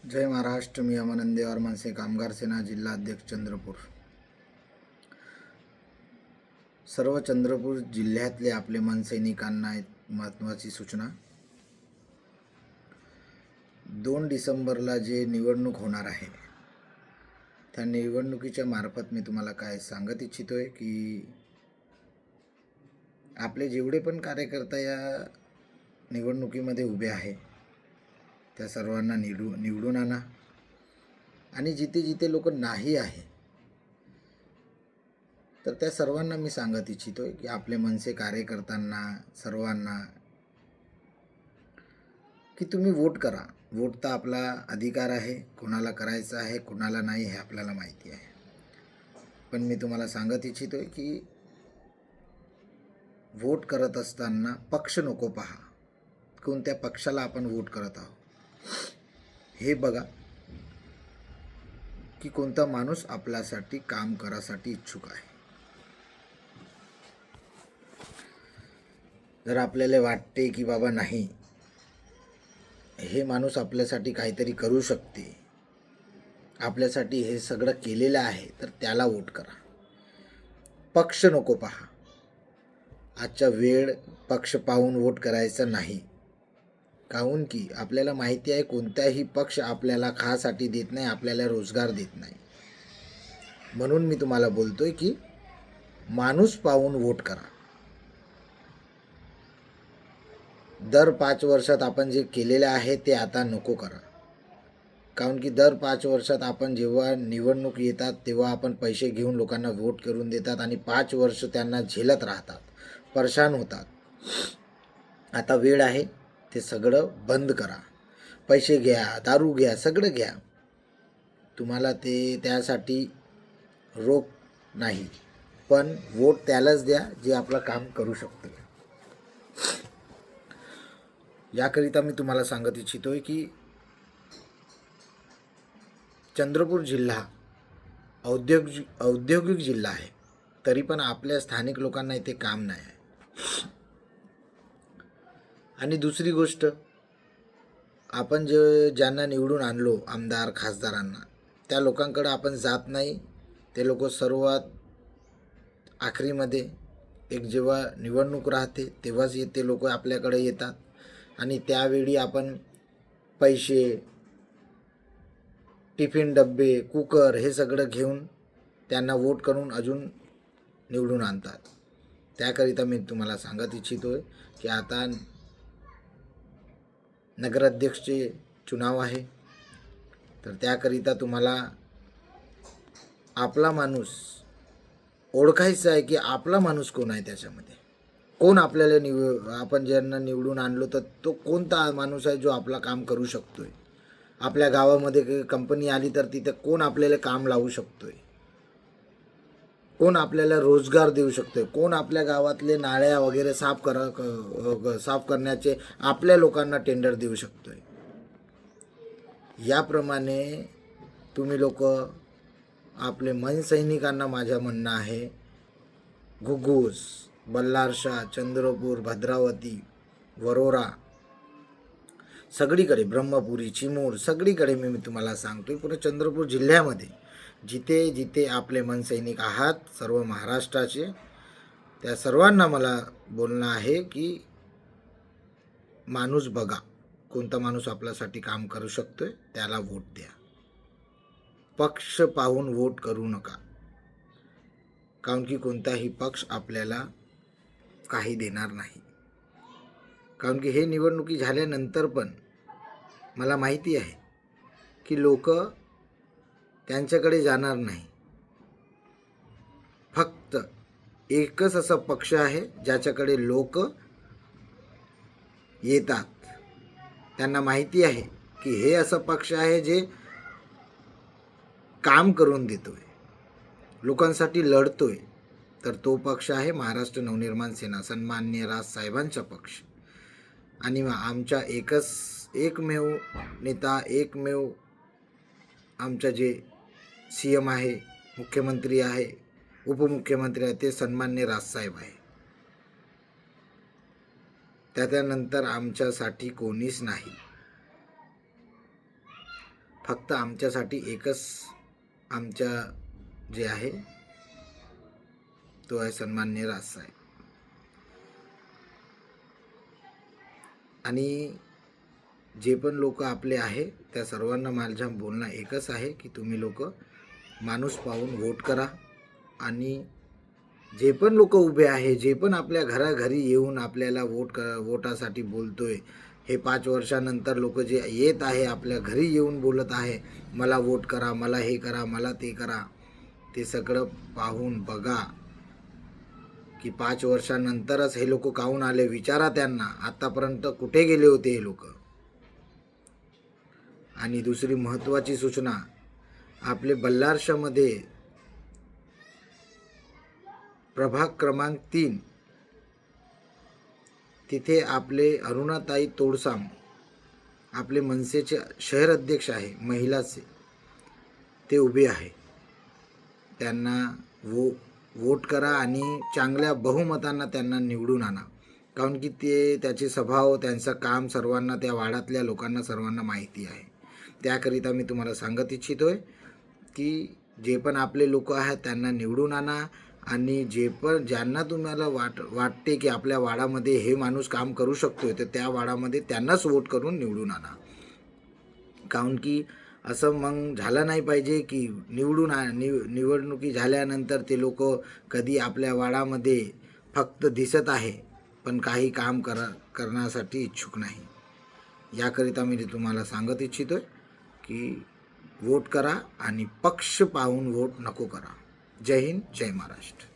जय महाराष्ट्र. मी अमन देवार मनसे कामगार सेना जिल्हा अध्यक्ष चंद्रपूर. सर्व चंद्रपूर जिल्ह्यातले आपले मनसैनिकांना एक महत्त्वाची सूचना. 2 डिसेंबरला जे निवडणूक होणार आहे त्या निवडणुकीच्या मार्फत मी तुम्हाला काय सांगत इच्छितोय की आपले जेवढे पण कार्यकर्ता या निवडणुकीमध्ये उभे आहे त्या सर्वांना निवडून आणा. आणि जिथे जिथे लोक नाही आहे तर त्या सर्वांना मी सांगत इच्छितोय की आपले मनसे कार्यकर्त्यांना सर्वांना की तुम्ही वोट करा. वोट तर आपला अधिकार आहे, कोणाला करायचं आहे कोणाला नाही हे आपल्याला माहिती आहे. पण मी तुम्हाला सांगत इच्छितोय की वोट करत असताना पक्ष नको पहा, कोणत्या पक्षाला आपण वोट करत आहोत हे बघा की कोणता माणूस आपल्यासाठी काम करासाठी इच्छुक आहे. जर आपल्याला वाटते की बाबा नाही हे माणूस आपल्यासाठी काहीतरी करू शकते, आपल्यासाठी हे सगळं केलेलं आहे, तर त्याला वोट करा. पक्ष नको पहा. आजचा वेळ पक्ष पाहून वोट करायचा नाही. काहून की आपल्याला माहिती आहे कोणताही पक्ष आपल्याला खासाठी देत नाही, आपल्याला रोजगार देत नाही. म्हणून मी तुम्हाला बोलतोय की माणूस पाहून वोट करा. दर 5 वर्षात आपण जे केलेले आहे ते आता नको करा. कारण की दर 5 वर्षात आपण जेव्हा निवडणूक येतात तेव्हा आपण पैसे घेऊन लोकांना वोट करून देतात आणि 5 वर्ष त्यांना झेलत राहतात, परेशान होतात. आता वेळ आहे ते सगळं बंद करा. पैसे घ्या, दारू घ्या, सगळं घ्या, तुम्हाला ते त्यासाठी रोक नाही, पण वोट त्यालाच द्या जे आपलं काम करू शकतो. याकरिता मी तुम्हाला सांगत इच्छितोय की चंद्रपूर जिल्हा औद्योगिक जिल्हा आहे, तरी पण आपल्या स्थानिक लोकांना इथे काम नाही आहे. आणि दुसरी गोष्ट, आपण ज्यांना निवडून आणलो आमदार खासदारांना, त्या लोकांकडे आपण जात नाही. ते लोक सर्वात आखरीमध्ये एक जेव्हा निवडणूक राहते तेव्हाच ते लोक आपल्याकडे येतात आणि त्यावेळी आपण पैसे, टिफिन डब्बे, कुकर हे सगळं घेऊन त्यांना वोट करून अजून निवडून आणतात. त्याकरिता मी तुम्हाला सांगत इच्छितोय की आता नगराध्यक्षचे चुनाव आहे, तर त्याकरिता तुम्हाला आपला माणूस ओळखायचा आहे की आपला माणूस कोण आहे, त्याच्यामध्ये कोण आपल्याला आपण ज्यांना निवडून आणलो तर तो कोणता माणूस आहे जो आपला काम करू शकतोय. आपल्या गावामध्ये कंपनी आली तर तिथे कोण आपल्याला काम लावू शकतोय, कोण आपल्याला रोजगार देऊ शकतोय, कोण आपल्या गावातले नाळ्या वगैरे साफ करण्याचे आपल्या लोकांना टेंडर देऊ शकतोय. याप्रमाणे तुम्ही लोक आपले मनसैनिकांना माझं म्हणणं आहे, घुग्गुस, बल्लारशा, चंद्रपूर, भद्रावती, वरोरा, सगळीकडे ब्रह्मपुरी, चिमूर, सगळीकडे मी तुम्हाला सांगतोय पूर्ण चंद्रपूर जिल्ह्यामध्ये जिथे जिथे आपले मनसैनिक आहात सर्व महाराष्ट्राचे, त्या सर्वांना मला बोलणं आहे की माणूस बघा, कोणता माणूस आपल्यासाठी काम करू शकतोय त्याला वोट द्या. पक्ष पाहून वोट करू नका, कारण की कोणताही पक्ष आपल्याला काही देणार नाही. कारण की हे निवडणुकी झाल्यानंतर पण मला माहिती आहे की लोक त्यांच्याकडे जाणार नाही. फक्त एकच असा पक्ष आहे ज्याच्याकडे लोक येतात. त्यांना माहिती आहे की हे असं पक्ष आहे जे काम करून देतोय, लोकांसाठी लढतोय, तर तो पक्ष आहे महाराष्ट्र नवनिर्माण सेना, सन्माननीय राजसाहेबांचा पक्ष. आणि आमच्या एकमेव नेता, एकमेव आमचा जे CM आहे, मुख्यमंत्री आहे, उपमुख्यमंत्री आहे, ते सन्माननीय राजसाहेब आहे. त्यानंतर आमच्यासाठी कोणीच नाही. फक्त आमच्यासाठी एकच आमच्या जे आहे तो आहे सन्माननीय राजसाहेब. आणि जे पण लोक आपले आहे त्या सर्वांना माझं बोलणं एकच आहे की तुम्ही लोक माणूस पाहून वोट करा. आणि जे पण लोक उभे आहे, जे पण आपल्या घराघरी येऊन आपल्याला वोटासाठी बोलतोय, हे 5 वर्षानंतर लोक जे येत आहे आपल्या घरी येऊन बोलत आहे मला वोट करा, मला हे करा, मला ते करा, ते सगळं पाहून बघा की 5 वर्षानंतरच हे लोक काहून आले. विचारा त्यांना आतापर्यंत कुठे गेले होते हे लोक. आणि दुसरी महत्त्वाची सूचना, आपले बल्लारशामध्ये प्रभाग क्रमांक 3 तिथे आपले अरुणाताई तोडसाम आपले मनसेचे शहर अध्यक्ष आहे, महिलाचे, ते उभे आहे. त्यांना वोट करा आणि चांगल्या बहुमतांना त्यांना निवडून आणा. कारण की त्याचे स्वभाव, त्यांचं काम सर्वांना, त्या वाड्यातल्या लोकांना सर्वांना माहिती आहे. त्याकरिता मी तुम्हाला सांगत इच्छितोय की जे पण आपले लोक आहेत त्यांना निवडून आणा. आणि जे पण ज्यांना तुम्हाला वाटते की आपल्या वाड्यामध्ये हे माणूस काम करू शकतोय, तर त्या वाड्यामध्ये त्यांनाच वोट करून निवडून आणा. कारण की असं मग झालं नाही पाहिजे की निवडणुकी झाल्यानंतर ते लोक कधी आपल्या वाड्यामध्ये फक्त दिसत आहे पण काही काम करण्यासाठी इच्छुक नाही. याकरिता मी तुम्हाला सांगत इच्छितोय की वोट करा आणि पक्ष पाहून वोट नको करा. जय हिंद, जय महाराष्ट्र.